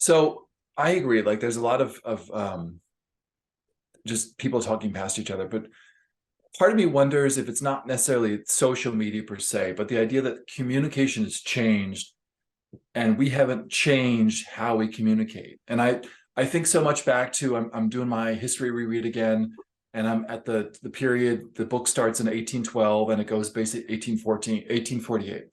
So I agree. Like, there's a lot of just people talking past each other, but part of me wonders if it's not necessarily social media per se, but the idea that communication has changed and we haven't changed how we communicate. And I think so much back to I'm doing my history reread again, and I'm at the period. The book starts in 1812 and it goes basically 1814, 1848,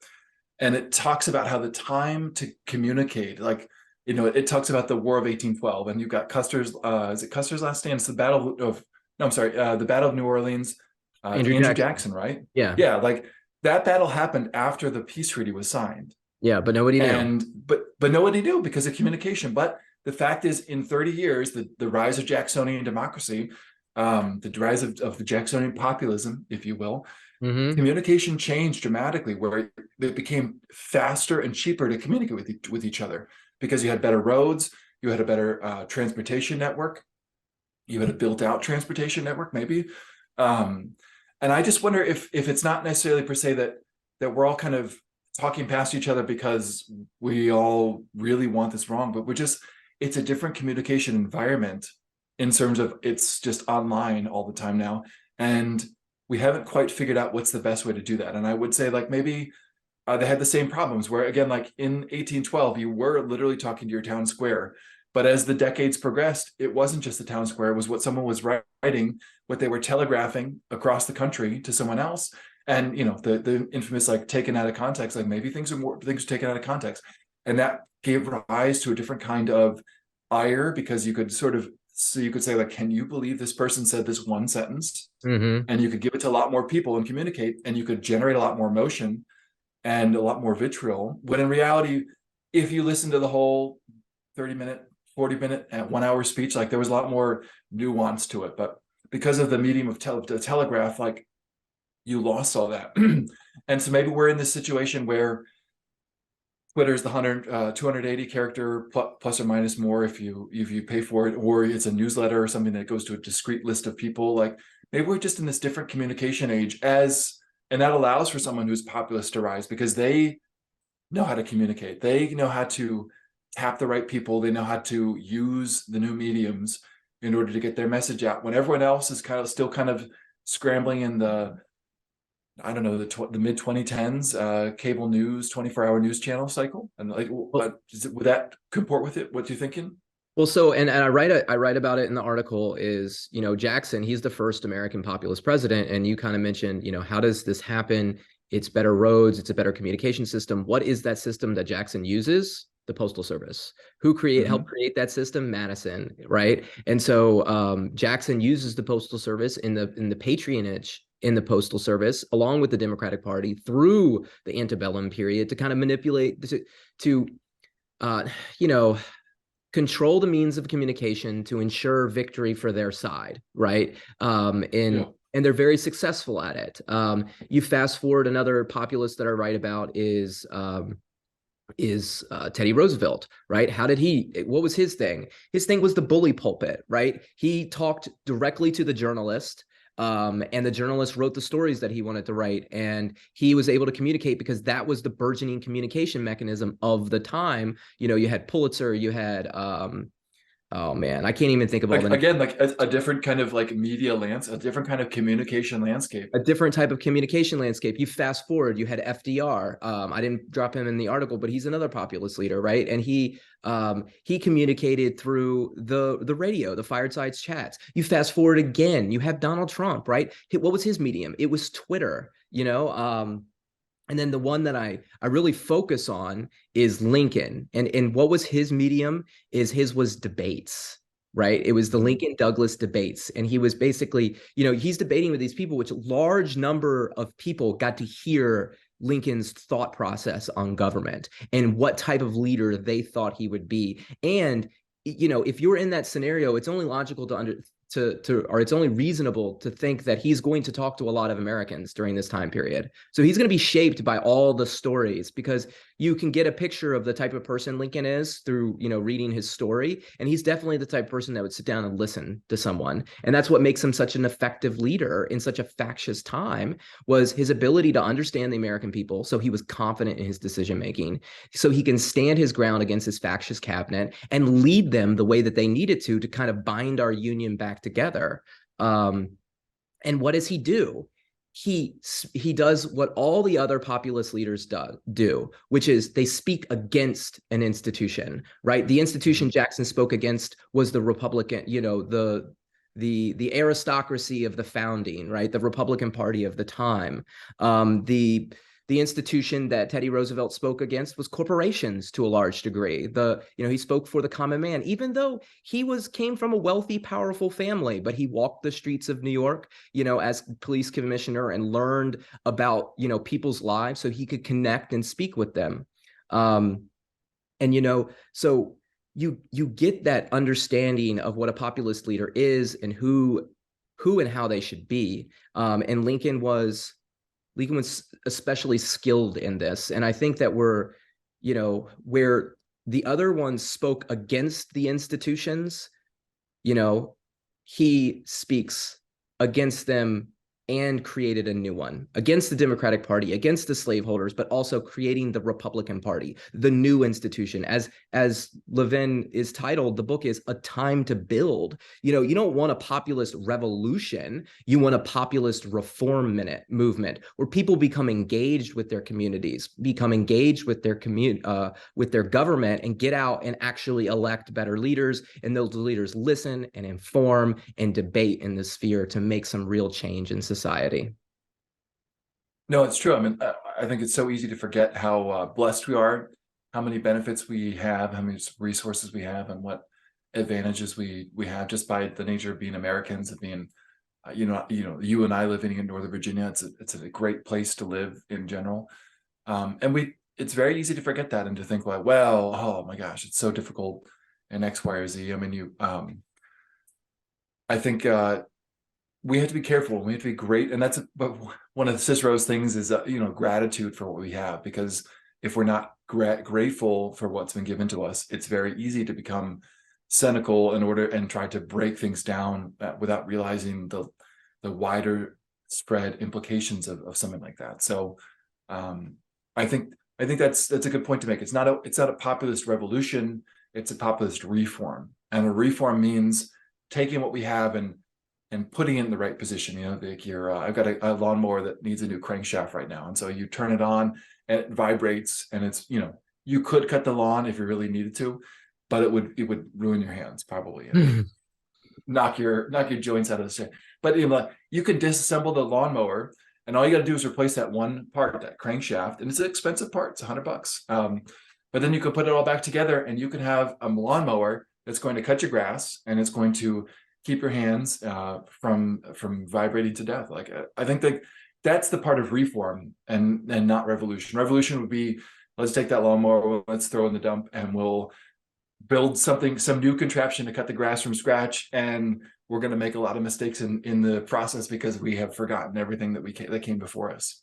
and it talks about how the time to communicate, like, it talks about the War of 1812, and you've got Custer's, is it Custer's last stand? It's the Battle of, no, I'm sorry, the Battle of New Orleans, Andrew Jackson, right? Yeah. Yeah, like that battle happened after the peace treaty was signed. Yeah, but nobody knew. And but nobody knew because of communication. But the fact is, in 30 years, the rise of Jacksonian democracy, the rise of the Jacksonian populism, if you will, Hmm. communication changed dramatically, where it became faster and cheaper to communicate with each other because you had better roads, you had a better transportation network, you had a built out transportation network, maybe. Um, and I just wonder if it's not necessarily per se that we're all kind of talking past each other because we all really want this wrong, but it's a different communication environment in terms of it's just online all the time now. And we haven't quite figured out what's the best way to do that. And I would say, like, maybe they had the same problems where, again, like in 1812, you were literally talking to your town square. But as the decades progressed, it wasn't just the town square. It was what someone was writing, what they were telegraphing across the country to someone else. And, the infamous, like, taken out of context, like maybe things are taken out of context. And that gave rise to a different kind of ire, because you could say, like, can you believe this person said this one sentence? Hmm. And you could give it to a lot more people and communicate, and you could generate a lot more emotion and a lot more vitriol. When in reality, if you listen to the whole 30-minute, 40-minute, and 1 hour speech, like, there was a lot more nuance to it. But because of the medium of the telegraph, like, you lost all that. And so maybe we're in this situation where Twitter's the 280 character plus or minus more if you pay for it, or it's a newsletter or something that goes to a discrete list of people. Like, maybe we're just in this different communication age, and that allows for someone who's populist to rise because they know how to communicate. They know how to tap the right people. They know how to use the new mediums in order to get their message out when everyone else is still kind of scrambling in the, I don't know, the mid 2010s cable news 24-hour news channel cycle. And, like, Well, would that comport with it? What you thinking? well, so and I write about it in the article. Is, Jackson, he's the first American populist president, and you kind of mentioned, how does this happen? It's better roads, it's a better communication system. What is that system that Jackson uses? The Postal Service. Who helped Mm-hmm. create that system? Madison, right? And so Jackson uses the Postal Service in the patronage in the Postal Service, along with the Democratic Party, through the antebellum period to kind of manipulate to uh, you know control the means of communication to ensure victory for their side, right? Yeah. And they're very successful at it. You fast forward, another populist that I write about is Teddy Roosevelt, right? What was his thing? His thing was the bully pulpit, right? He talked directly to the journalist, and the journalist wrote the stories that he wanted to write. And he was able to communicate because that was the burgeoning communication mechanism of the time. You had Pulitzer, you had, oh man, I can't even think of all Like, the names. again, like a different kind of, like, a different kind of communication landscape. A different type of communication landscape. You fast forward, you had FDR. I didn't drop him in the article, but he's another populist leader, right? And he communicated through the radio, the firesides chats. You fast forward again, you have Donald Trump, right? What was his medium? It was Twitter, and then the one that I really focus on is Lincoln. And what was his medium? His was debates, right? It was the Mm-hmm. Lincoln Douglas debates. And he was basically, he's debating with these people, which a large number of people got to hear Lincoln's thought process on government and what type of leader they thought he would be. And if you're in that scenario, it's only logical or it's only reasonable to think that he's going to talk to a lot of Americans during this time period. So he's going to be shaped by all the stories, because you can get a picture of the type of person Lincoln is through, reading his story. And he's definitely the type of person that would sit down and listen to someone. And that's what makes him such an effective leader in such a factious time, was his ability to understand the American people. So he was confident in his decision making, so he can stand his ground against his factious cabinet and lead them the way that they needed to kind of bind our union back together. And what does he do? He does what all the other populist leaders do, which is they speak against an institution, right? The institution Jackson spoke against was the Republican, the aristocracy of the founding, right? The Republican Party of the time. The institution that Teddy Roosevelt spoke against was corporations to a large degree. He spoke for the common man, even though he came from a wealthy, powerful family, but he walked the streets of New York, as police commissioner, and learned about, people's lives so he could connect and speak with them. So you get that understanding of what a populist leader is and who and how they should be. And Lincoln was especially skilled in this. And I think that where the other ones spoke against the institutions, he speaks against them and created a new one against the Democratic Party, against the slaveholders, but also creating the Republican Party, the new institution. As Levin is titled, the book is A Time to Build. You don't want a populist revolution. You want a populist reform movement where people become engaged with their communities, become engaged with their with their government, and get out and actually elect better leaders. And those leaders listen and inform and debate in the sphere to make some real change in society. No, it's true. I mean, I think it's so easy to forget how blessed we are, how many benefits we have, how many resources we have, and what advantages we have just by the nature of being Americans, of being, you and I living in Northern Virginia. It's a great place to live in general, and it's very easy to forget that and to think like, well, oh my gosh, it's so difficult in X, Y, or Z. I mean, I think we have to be careful. We have to be great, and but one of Cicero's things is gratitude for what we have, because if we're not grateful for what's been given to us, it's very easy to become cynical and try to break things down without realizing the wider spread implications of something like that. So I think that's a good point to make. It's not a populist revolution. It's a populist reform, and a reform means taking what we have and putting it in the right position. Like I've got a lawnmower that needs a new crankshaft right now, and so you turn it on and it vibrates, and it's you could cut the lawn if you really needed to, but it would ruin your hands probably, and knock your joints out of the shape. But you can disassemble the lawnmower, and all you got to do is replace that one part, that crankshaft, and it's an expensive part. It's $100. But then you can put it all back together, and you can have a lawnmower that's going to cut your grass, and it's going to keep your hands from vibrating to death. Like I think that's the part of reform, and not revolution. Revolution would be, let's take that lawnmower, let's throw it in the dump, and we'll build some new contraption to cut the grass from scratch, and we're going to make a lot of mistakes in the process because we have forgotten everything that came before us.